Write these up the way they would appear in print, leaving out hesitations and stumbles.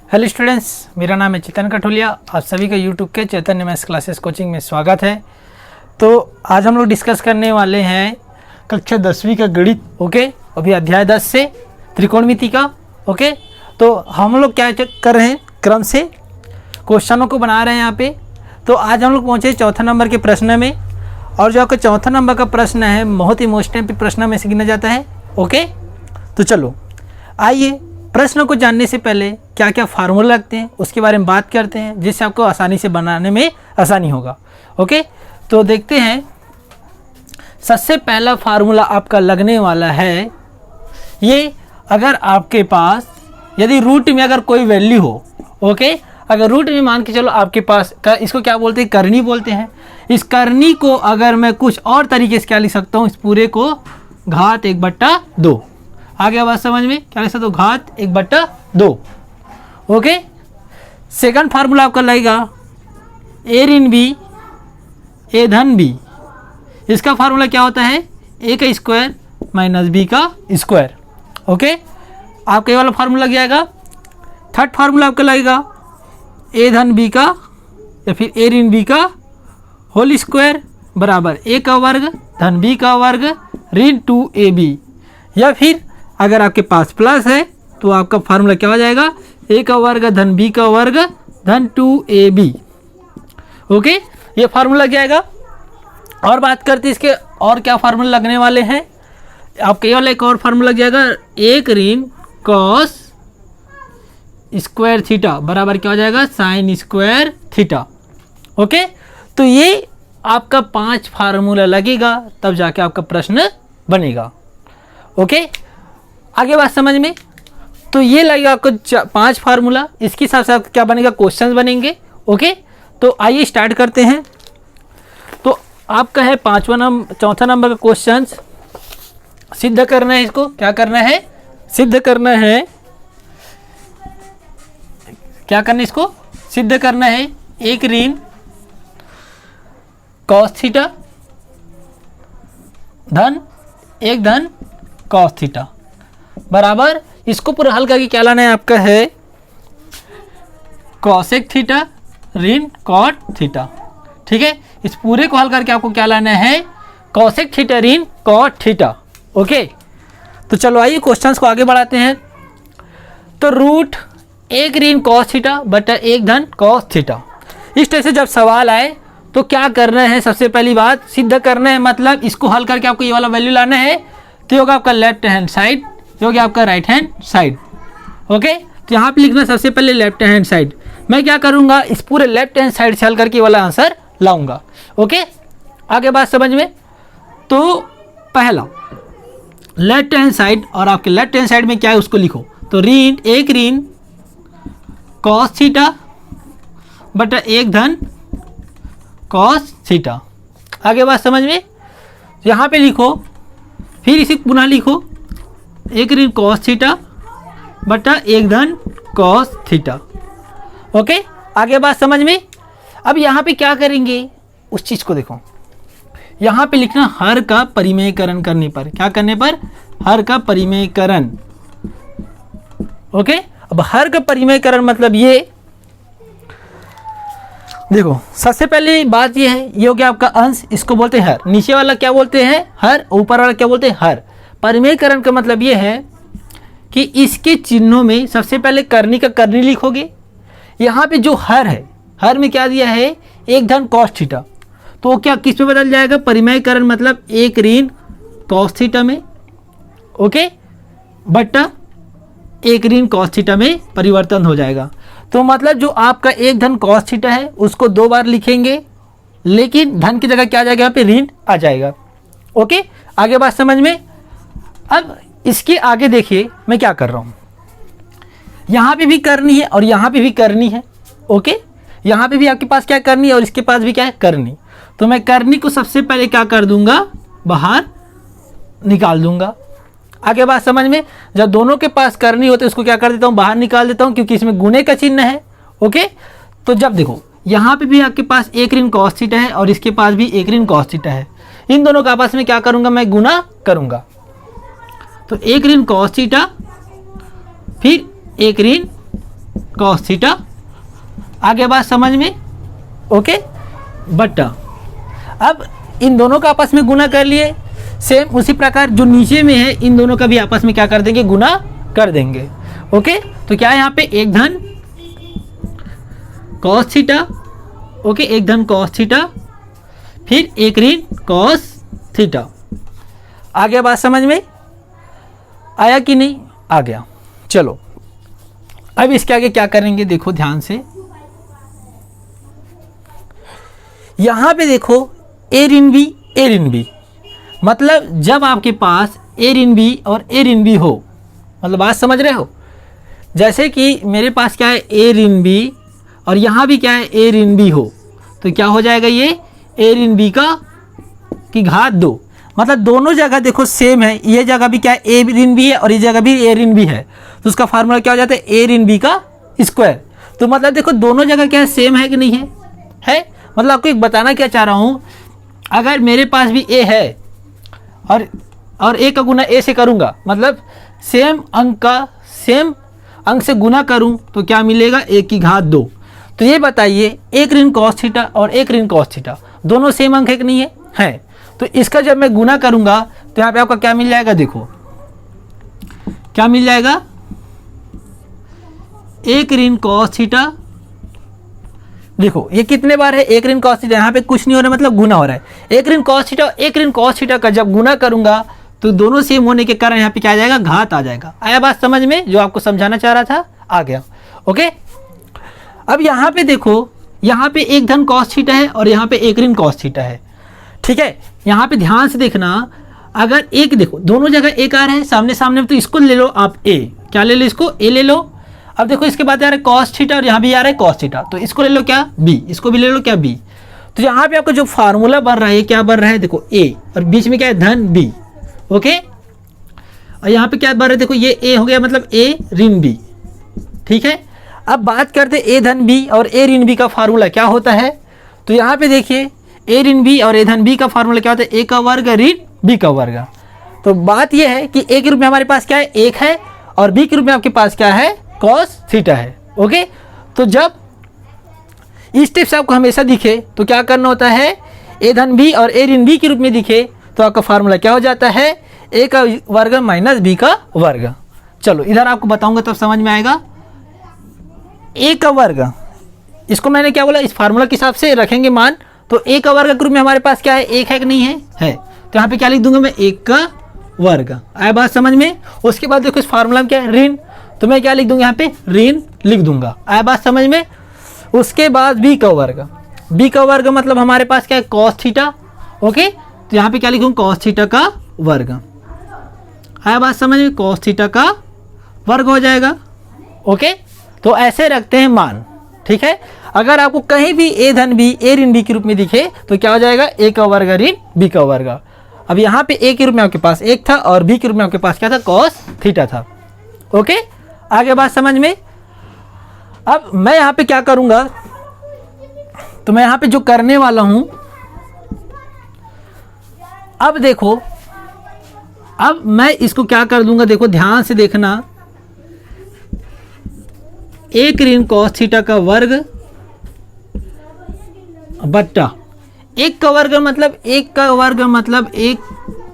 Hello students, मेरा नाम है चेतन कठोलिया। आप सभी का यूट्यूब के चैतन्य मैथ्स क्लासेस कोचिंग में स्वागत है। तो आज हम लोग डिस्कस करने वाले हैं कक्षा 10वीं का गणित। ओके, अभी अध्याय 10 से त्रिकोणमिति का। ओके, तो हम लोग क्या कर रहे हैं, क्रम से क्वेश्चनों को बना रहे हैं यहाँ पे। तो आज हम लोग पहुँचे चौथा नंबर के प्रश्न में, और जो आपका चौथा नंबर का प्रश्न है बहुत ही मोस्ट टाइम प्रश्न में से गिना जाता है। ओके, तो चलो आइए प्रश्न को जानने से पहले क्या क्या फार्मूला लगते हैं उसके बारे में बात करते हैं, जिससे आपको आसानी से बनाने में आसानी होगा। ओके, तो देखते हैं। सबसे पहला फार्मूला आपका लगने वाला है ये, अगर आपके पास यदि रूट में अगर कोई वैल्यू हो। ओके, अगर रूट में मान के चलो आपके पास इसको क्या बोलते हैं, करनी बोलते हैं। इस करनी को अगर मैं कुछ और तरीके से क्या लिख सकता हूँ, इस पूरे को घात 1/2। आगे बात समझ में, क्या लिख सकते हो, घात 1/2। ओके, सेकंड फार्मूला आपका लगेगा ए ऋण बी ए धन बी। इसका फार्मूला क्या होता है, ए का स्क्वायर माइनस बी का स्क्वायर। ओके, आपका ये वाला फार्मूला लग जाएगा। थर्ड फार्मूला आपका लगेगा ए धन बी का या फिर ए ऋण बी का होल स्क्वायर बराबर ए का वर्ग धन बी का वर्ग ऋण 2ab। या फिर अगर आपके पास प्लस है तो आपका फार्मूला क्या हो जाएगा, ए का वर्ग धन बी का वर्ग धन 2ab। ओके, ये फार्मूला लग जाएगा। और बात करते हैं इसके और क्या फार्मूला लगने वाले हैं। आपके ये वाला एक और फार्मूला लग जाएगा, एक ऋण कॉस स्क्वायर थीटा बराबर क्या हो जाएगा, साइन स्क्वायर थीटा। ओके, तो ये आपका 5 फार्मूला लगेगा, तब जाके आपका प्रश्न बनेगा। ओके, आगे बात समझ में। तो ये लगेगा आपको 5 फार्मूला, इसके हिसाब से आपका क्या बनेगा, क्वेश्चंस बनेंगे। ओके, तो आइए स्टार्ट करते हैं। तो आपका है चौथा नंबर का क्वेश्चंस सिद्ध करना है। इसको क्या करना है, सिद्ध करना है। क्या करना है, इसको सिद्ध करना है। एक ऋण कॉस थीटा धन एक धन कॉस थीटा बराबर, इसको पूरा हल करके क्या लाना है, आपका है कॉसेक थीटा ऋण कॉट थीटा। ठीक है, इस पूरे को हल करके आपको क्या लाना है, कॉसेक थीटा ऋण कॉट थीटा। ओके, तो चलो आइए क्वेश्चंस को आगे बढ़ाते हैं। तो रूट एक ऋण कॉस थीटा बटा एक धन कॉस थीटा, इस तरह से जब सवाल आए तो क्या करना है, सबसे पहली बात सिद्ध करना है। मतलब इसको हल करके आपको ये वाला वैल्यू लाना है। तो ये होगा आपका लेफ्ट हैंड साइड, ये हो गया आपका राइट हैंड साइड। ओके, तो यहाँ पे लिखना सबसे पहले लेफ्ट हैंड साइड। मैं क्या करूँगा, इस पूरे लेफ्ट हैंड साइड से हल करके वाला आंसर लाऊंगा। ओके, आगे बात समझ में। तो पहला लेफ्ट हैंड साइड, और आपके लेफ्ट हैंड साइड में क्या है उसको लिखो। तो ऋण एक ऋण कॉस थीटा बटा एक धन कॉस थीटा। आगे बात समझ में, यहाँ पे लिखो, फिर इसे पुनः लिखो, एक ऋण कॉस थीटा बटा एक धन कॉस थीटा। ओके, आगे बात समझ में। अब यहाँ पे क्या करेंगे, उस चीज़ को देखो। यहाँ पे लिखना हर का परिमेयकरण करने पर, क्या करने पर, हर का परिमेयकरण। ओके, अब हर का परिमेयकरण मतलब ये देखो, सबसे पहले बात ये है, ये हो गया आपका अंश, इसको बोलते हैं हर। नीचे वाला क्या बोलते हैं, हर। ऊपर वाला क्या बोलते हैं, हर। परिमेयकरण का मतलब ये है कि इसके चिन्हों में सबसे पहले करनी का करनी लिखोगे। यहाँ पे जो हर है, हर में क्या दिया है, एक धन कॉस थीटा, तो वो क्या किस में बदल जाएगा, परिमेयकरण मतलब एक ऋण कॉस थीटा में। ओके, बटा एक ऋण कॉस थीटा में परिवर्तन हो जाएगा। तो मतलब जो आपका एक धन कॉस थीटा है उसको 2 बार लिखेंगे, लेकिन धन की जगह क्या आ जाएगा, यहाँ पे ऋण आ जाएगा। ओके, आगे बात समझ में। अब इसके आगे देखिए मैं क्या कर रहा हूँ, यहाँ पे भी करनी है और यहाँ पे भी करनी है। ओके, यहाँ पे भी आपके पास क्या करनी है और इसके पास भी क्या है, करनी। तो मैं करनी को सबसे पहले क्या कर दूंगा, बाहर निकाल दूंगा। आगे बात समझ में। जब दोनों के पास करनी होती है उसको क्या कर देता हूँ, बाहर निकाल देता हूँ, क्योंकि इसमें गुणे का चिन्ह है। ओके, तो जब देखो यहाँ पे भी आपके पास एक ऋण कॉस थीटा है और इसके पास भी एक ऋण कॉस थीटा है, इन दोनों का आपस में क्या करूँगा, मैं गुना करूँगा। तो एक ऋण कॉस थीटा फिर एक ऋण कॉस थीटा। आगे बात समझ में? ओके, बटा अब इन दोनों का आपस में गुना कर लिए, सेम उसी प्रकार जो नीचे में है इन दोनों का भी आपस में क्या कर देंगे, गुना कर देंगे। ओके, तो क्या है यहाँ पे एक धन कॉस थीटा, ओके, एक धन कॉस थीटा, फिर एक ऋण कॉस थीटा। आ गया बात समझ में? आया कि नहीं? आ गया। चलो अब इसके आगे क्या करेंगे, देखो ध्यान से। यहां पे देखो ए ऋण बी, ए ऋण बी, मतलब जब आपके पास ए ऋण बी और ए ऋण बी हो, मतलब बात समझ रहे हो? जैसे कि मेरे पास क्या है, ए ऋण बी, और यहाँ भी क्या है, ए ऋण बी हो, तो क्या हो जाएगा, ये ए ऋण बी की घात 2। मतलब दोनों जगह देखो सेम है, ये जगह भी क्या है, ए ऋण बी है और ये जगह भी ए ऋण बी है, तो उसका फार्मूला क्या हो जाता है, ए ऋण बी का स्क्वायर। तो मतलब देखो दोनों जगह क्या है, सेम है कि नहीं है? है। मतलब आपको एक बताना क्या चाह रहा हूँ, अगर मेरे पास भी ए है और ए का गुना ए से करूँगा, मतलब सेम अंक से गुना करूँ तो क्या मिलेगा, ए की घात 2। तो ये बताइए, एक ऋण कॉस थीटा और एक ऋण कॉस थीटा दोनों सेम अंक है कि नहीं है? है। तो इसका जब मैं गुना करूँगा तो यहाँ पे आपका क्या मिल जाएगा, देखो क्या मिल जाएगा, एक ऋण कॉस थीटा। देखो ये कितने बार है, एक ऋण कॉस थीटा, यहाँ पे कुछ नहीं हो रहा है, मतलब गुना हो रहा है। एक ऋण कॉस थीटा, एक ऋण कॉस थीटा का जब गुना करूंगा तो दोनों सेम होने के कारण यहाँ पे क्या आ जाएगा, घात आ जाएगा। आया बात समझ में? जो आपको समझाना चाह रहा था आ गया। ओके, अब यहाँ पे देखो, यहाँ पे एक धन कॉस थीटा है और यहाँ पे एक ऋण कॉस थीटा है। ठीक है, यहाँ पे ध्यान से देखना, अगर एक देखो दोनों जगह एक आ रहा है सामने सामने, तो इसको ले लो आप ए, क्या ले लो, इसको ए ले लो। अब देखो इसके बाद आ रहा है कॉस थीटा और यहाँ भी आ रहा है कॉस थीटा, तो इसको ले लो क्या, बी, इसको भी ले लो क्या, बी। तो यहाँ पे आपको जो फार्मूला बन रहा है, क्या बन रहा है, देखो ए और बीच में क्या है, धन बी। ओके, और यहाँ पे क्या बन रहा है, देखो ये ए हो गया, मतलब ए ऋण बी। ठीक है, अब बात करते ए धन बी और ए ऋण बी का फार्मूला क्या होता है। तो यहाँ पे देखिए ए ऋण बी और ए धन बी का फार्मूला क्या होता है, ए का वर्ग ऋण बी का वर्ग। तो बात यह है कि ए के रूप में हमारे पास क्या है, एक है, और बी के रूप में आपके पास क्या है, कॉस थीटा है। ओके, तो जब इस स्टेप से आपको हमेशा दिखे तो क्या करना होता है, ए धन बी और ए ऋण बी के रूप में दिखे तो आपका फार्मूला क्या हो जाता है, ए का वर्ग माइनस बी का वर्ग। चलो इधर आपको बताऊंगा तब समझ में आएगा। ए का वर्ग, इसको मैंने क्या बोला, इस फार्मूला के हिसाब से रखेंगे मान, तो ए का वर्ग के रूप में हमारे पास क्या है, एक है कि नहीं है? है। तो यहाँ पे क्या लिख दूंगा मैं, एक का वर्ग। आया बात समझ में? उसके बाद देखो इस फार्मूला में क्या है, ऋण, तो मैं क्या लिख दूंगा, यहाँ पे ऋण लिख दूंगा। आया बात समझ में? उसके बाद बी का वर्ग, बी का वर्ग मतलब हमारे पास क्या है, कॉस थीटा। ओके, तो यहाँ पे क्या लिखूंगा, कॉस थीटा का वर्ग। आया बात समझ में? कॉस थीटा का वर्ग हो जाएगा। ओके, तो ऐसे रखते हैं मान। ठीक है, अगर आपको कहीं भी ए धन बी ए ऋण बी के रूप में दिखे तो क्या हो जाएगा, ए का वर्ग ऋण बी का वर्ग। अब यहाँ पे ए के रूप में आपके पास एक था और बी के रूप में आपके पास क्या था, कॉस थीटा था। ओके, आगे बात समझ में? अब मैं यहाँ पे क्या करूँगा, तो मैं यहाँ पे जो करने वाला हूँ, अब देखो, अब मैं इसको क्या कर दूंगा, देखो ध्यान से देखना, एक ऋण कॉस थीटा का वर्ग बट्टा एक का वर्ग, मतलब एक का वर्ग मतलब एक,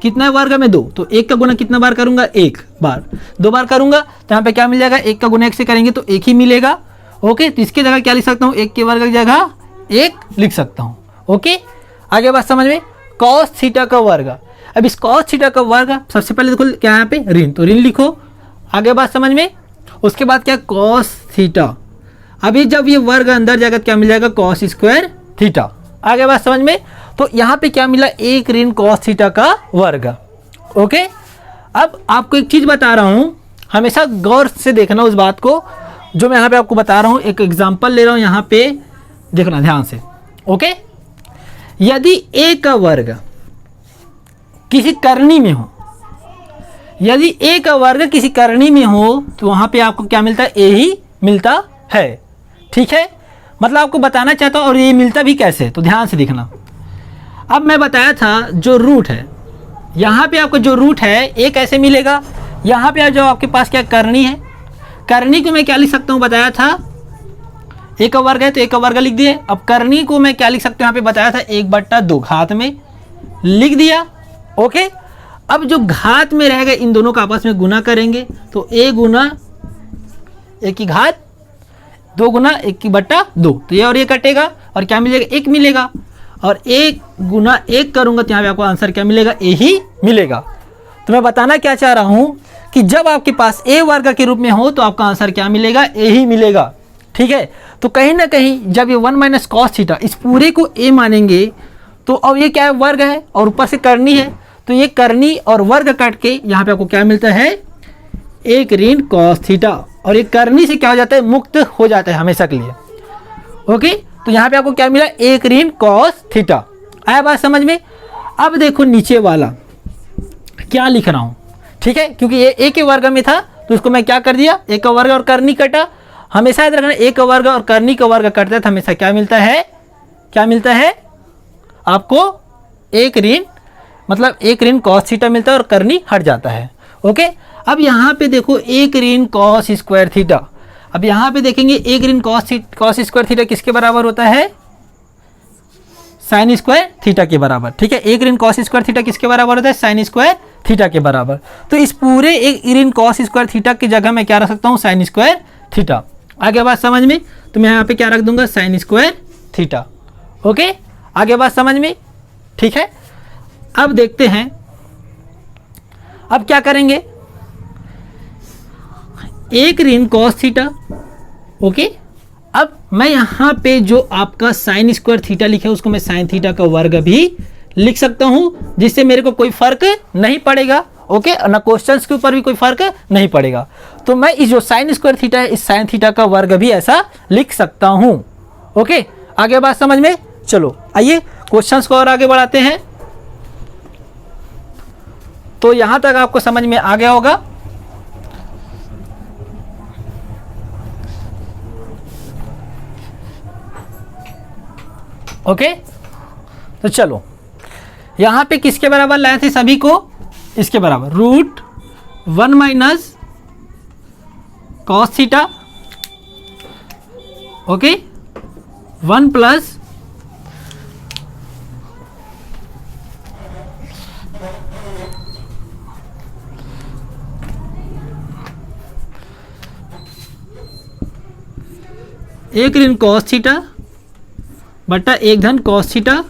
कितना वर्ग में 2, तो एक का गुना कितना बार करूंगा, एक बार, 2 बार करूंगा तो यहाँ पे क्या मिल जाएगा, एक का गुना एक से करेंगे तो एक ही मिलेगा। ओके, तो इसकी जगह क्या लिख सकता हूँ, एक के वर्ग की जगह एक लिख सकता हूँ। ओके, आगे बात समझ में? कॉस थीटा का वर्ग, अब इस कॉस थीटा का वर्ग सबसे पहले देखो क्या यहाँ पे ऋण, तो ऋण लिखो। आगे बात समझ में? उसके बाद क्या, कॉस थीटा, अभी जब ये वर्ग अंदर जाएगा क्या मिल जाएगा, कॉस स्क्वायर थीटा। आगे बात समझ में? तो यहाँ पे क्या मिला, एक ऋण कॉस थीटा का वर्ग। ओके, अब आपको एक चीज़ बता रहा हूँ, हमेशा गौर से देखना उस बात को जो मैं यहाँ पे आपको बता रहा हूँ। एक एग्जांपल ले रहा हूँ, यहाँ पे देखना ध्यान से। ओके, यदि ए का वर्ग किसी करनी में हो, यदि ए का वर्ग किसी करनी में हो तो वहाँ पे आपको क्या मिलता है, ए ही मिलता है। ठीक है, मतलब आपको बताना चाहता हूँ, और ये मिलता भी कैसे, तो ध्यान से देखना। अब मैं बताया था जो रूट है, यहाँ पे आपको जो रूट है ए कैसे मिलेगा, यहाँ पे जो आपके पास क्या करनी है, करनी को मैं क्या लिख सकता हूँ, बताया था ए का वर्ग है तो ए का वर्ग लिख दिए। अब करनी को मैं क्या लिख सकता हूँ, यहाँ पे बताया था 1/2 घात में लिख दिया। ओके, अब जो घात में रहेगा इन दोनों का आपस में गुना करेंगे तो a गुना 1 की घात 2 गुना 1 की बट्टा 2, तो ये और ये कटेगा और क्या मिलेगा, 1 मिलेगा। और 1 गुना 1 करूंगा तो यहाँ पे आपको आंसर क्या मिलेगा, a ही मिलेगा। तो मैं बताना क्या चाह रहा हूँ कि जब आपके पास a वर्ग के रूप में हो तो आपका आंसर क्या मिलेगा, a ही मिलेगा। ठीक है, तो कहीं ना कहीं जब ये 1 माइनस कॉस थीटा इस पूरे को a मानेंगे तो अब ये क्या है, वर्ग है और ऊपर से करनी है, तो ये करनी और वर्ग काट के यहाँ पे आपको क्या मिलता है, 1 ऋण कॉस थीटा। और ये करनी से क्या हो जाता है, मुक्त हो जाता है हमेशा के लिए। ओके, तो यहाँ पे आपको क्या मिला, 1 ऋण कॉस थीटा। आया बात समझ में। अब देखो नीचे वाला क्या लिख रहा हूँ, ठीक है, क्योंकि ये a के वर्ग में था तो उसको मैं क्या कर दिया, a का वर्ग और करनी कटा। हमेशा याद रखना, a का वर्ग और करनी का वर्ग कटता है तो हमेशा क्या मिलता है, क्या मिलता है आपको, 1 ऋण मतलब 1 ऋण कॉस थीटा मिलता है और करनी हट जाता है। ओके, अब यहाँ पे देखो 1 ऋण कॉस स्क्वायर थीटा। अब यहाँ पे देखेंगे 1 ऋण कॉस स्क्वायर थीटा किसके बराबर होता है, साइन स्क्वायर थीटा के बराबर। ठीक है, 1 ऋण कॉस स्क्वायर थीटा किसके बराबर होता है, साइन स्क्वायर थीटा के बराबर। तो इस पूरे 1 ऋण कॉस स्क्वायर थीटा की जगह मैं क्या रख सकता हूँ, साइन स्क्वायर थीटा। आगे बात समझ में, तो मैं यहाँ पे क्या रख दूंगा, साइन स्क्वायर थीटा। ओके, आगे बात समझ में। ठीक है, अब देखते हैं अब क्या करेंगे, 1 ऋण कॉस थीटा। ओके, अब मैं यहाँ पे जो आपका साइन स्क्वायर थीटा लिखा है उसको मैं साइन थीटा का वर्ग भी लिख सकता हूँ, जिससे मेरे को कोई फर्क नहीं पड़ेगा। ओके, ना क्वेश्चंस के ऊपर भी कोई फर्क नहीं पड़ेगा। तो मैं इस जो साइन स्क्वायर थीटा है इस साइन थीटा का वर्ग भी ऐसा लिख सकता हूँ। ओके, आगे बात समझ में। चलो आइए क्वेश्चंस को और आगे बढ़ाते हैं। तो यहां तक आपको समझ में आ गया होगा। ओके, तो चलो यहां पे किसके बराबर लाए थे सभी को, इसके बराबर √1 minus cos theta. Okay, 1 plus एक ऋण कॉस थीटा बटा 1 धन कॉस थीटा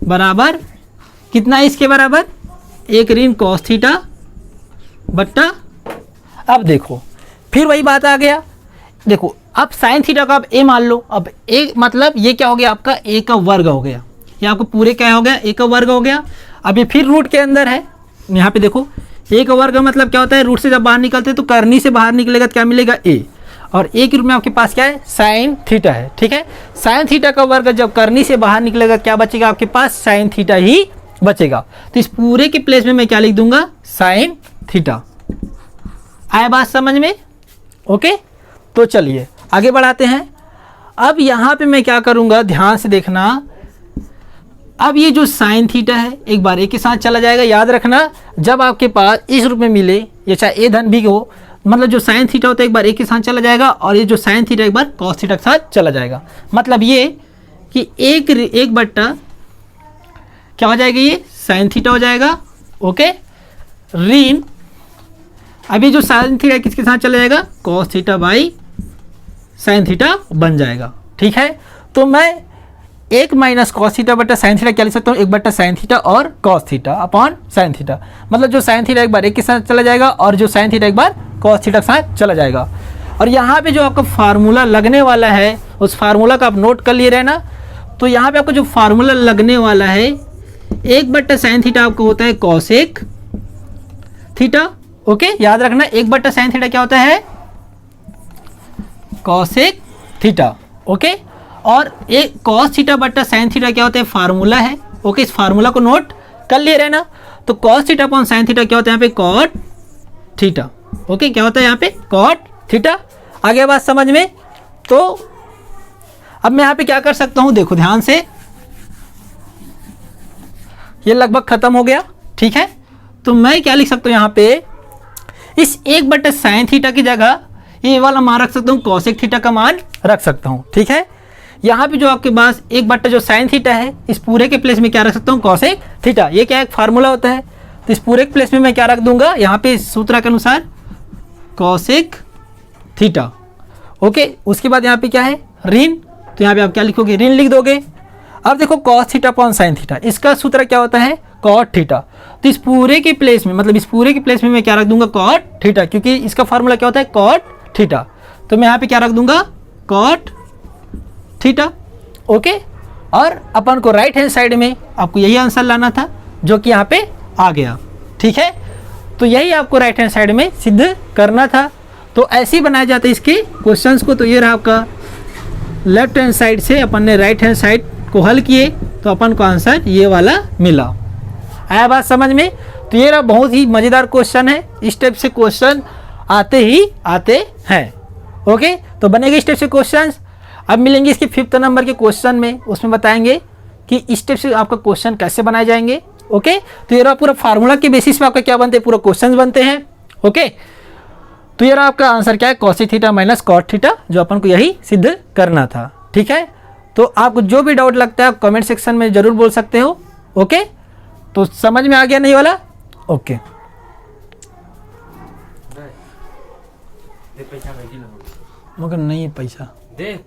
बराबर कितना है, इसके बराबर 1 ऋण कॉस थीटा बट्टा। अब देखो फिर वही बात आ गया, देखो अब साइन थीटा का आप a मान लो। अब a मतलब ये क्या हो गया, आपका a का वर्ग हो गया, ये आपको पूरे क्या हो गया, a का वर्ग हो गया। अब ये फिर रूट के अंदर है, यहाँ पे देखो a का वर्ग मतलब क्या होता है, रूट से जब बाहर निकलते हैं तो करनी से बाहर निकलेगा तो क्या मिलेगा, a। और a के रूप में आपके पास क्या है, साइन थीटा है। ठीक है, साइन थीटा का वर्ग जब करनी से बाहर निकलेगा क्या बचेगा आपके पास, साइन थीटा ही बचेगा। तो इस पूरे के प्लेस में मैं क्या लिख दूंगा, साइन थीटा। आया बात समझ में। ओके, तो चलिए आगे बढ़ाते हैं। अब यहाँ पे मैं क्या करूँगा, ध्यान से देखना। अब ये जो साइन थीटा है एक बार a के साथ चला जाएगा। याद रखना जब आपके पास इस रूप में मिले, ये चाहे a धन भी हो, मतलब जो साइन थीटा होता है एक बार a के साथ चला जाएगा और ये जो साइन थीटा एक बार कॉस थीटा के साथ चला जाएगा। मतलब ये कि एक बट्टा क्या हो जाएगा, ये साइन थीटा हो जाएगा। ओके, ऋण अब ये जो साइन थीटा किसके साथ चला जाएगा, cos theta by sine theta बन जाएगा। ठीक है, तो मैं 1 माइनस कॉस थीटा बट्टा साइन थीटा क्या लिख सकता हूँ, 1 बट्टा साइन थीटा और cos theta upon sine theta. मतलब जो साइन थीटा एक बार 1 के साथ चला जाएगा और जो साइन थीटा एक बार कॉस थीटा के साथ चला जाएगा। और यहाँ पे जो आपका फार्मूला लगने वाला है उस फार्मूला का आप नोट कर लिए रहना। तो यहाँ पे आपको जो फार्मूला लगने वाला है 1 बट्टा साइन थीटा आपको होता है कॉसेक थीटा। ओके, याद रखना 1 बट्टा साइन थीटा क्या होता है, कॉसेक थीटा। ओके, और एक कॉस थीटा बट्टा साइन थीटा क्या होता है, फार्मूला है। ओके, इस फार्मूला को नोट कर लिए रहना। तो cos theta upon sine theta क्या होता है यहाँ पे, कॉट थीटा। ओके, क्या होता है यहाँ पे, कॉट थीटा। आगे बात समझ में। तो अब मैं यहाँ पे क्या कर सकता हूँ, देखो ध्यान से, ये लगभग खत्म हो गया। ठीक है, तो मैं क्या लिख सकता हूँ यहाँ पे, इस 1 बट्टा साइन थीटा की जगह ये वाला मान रख सकता हूँ, कोसेक थीटा का मान रख सकता हूँ। ठीक है, यहाँ पे जो आपके पास 1/, जो साइन थीटा है, इस पूरे के प्लेस में क्या रख सकता हूँ, कोसेक थीटा। ये क्या एक फार्मूला होता है, तो इस पूरे के प्लेस में मैं क्या रख दूंगा, यहाँ पे सूत्र के अनुसार कोसेक थीटा। ओके, उसके बाद यहाँ पे क्या है, ऋण, तो यहाँ पे आप क्या लिखोगे, ऋण लिख दोगे। अब देखो cos theta upon sine theta, इसका सूत्र क्या होता है, कॉट थीटा। तो इस पूरे के प्लेस में, मतलब इस पूरे के प्लेस में मैं क्या रख दूंगा, कॉट थीटा, क्योंकि इसका फार्मूला क्या होता है, कॉट थीटा। तो मैं यहाँ पे क्या रख दूंगा, कॉट थीटा। ओके, और अपन को राइट हैंड साइड में आपको यही आंसर लाना था, जो कि यहाँ पे आ गया। ठीक है, तो यही आपको राइट हैंड साइड में सिद्ध करना था। तो ऐसे ही बनाया जाता है इसके क्वेश्चंस को। तो ये रहा आपका लेफ्ट हैंड साइड से अपन ने राइट हैंड साइड को हल किए, तो अपन को आंसर ये वाला मिला। आया बात समझ में? तो ये रहा, बहुत ही मज़ेदार क्वेश्चन है। इस टाइप से क्वेश्चन आते ही आते हैं। ओके, तो बनेंगे इस टाइप से क्वेश्चन। अब मिलेंगे इसके 5th नंबर के क्वेश्चन में, उसमें बताएंगे कि इस टाइप से आपका क्वेश्चन कैसे बनाए जाएंगे। ओके, तो ये रहा पूरा फार्मूला के बेसिस पे आपका क्या बनते हैं, पूरा क्वेश्चन बनते हैं। ओके, तो ये रहा आपका आंसर क्या है, cosec theta minus cot theta, जो अपन को यही सिद्ध करना था। ठीक है, तो आपको जो भी डाउट लगता है आप कमेंट सेक्शन में जरूर बोल सकते हो। ओके, तो समझ में आ गया नहीं वाला? ओके, मगर नहीं पैसा दे।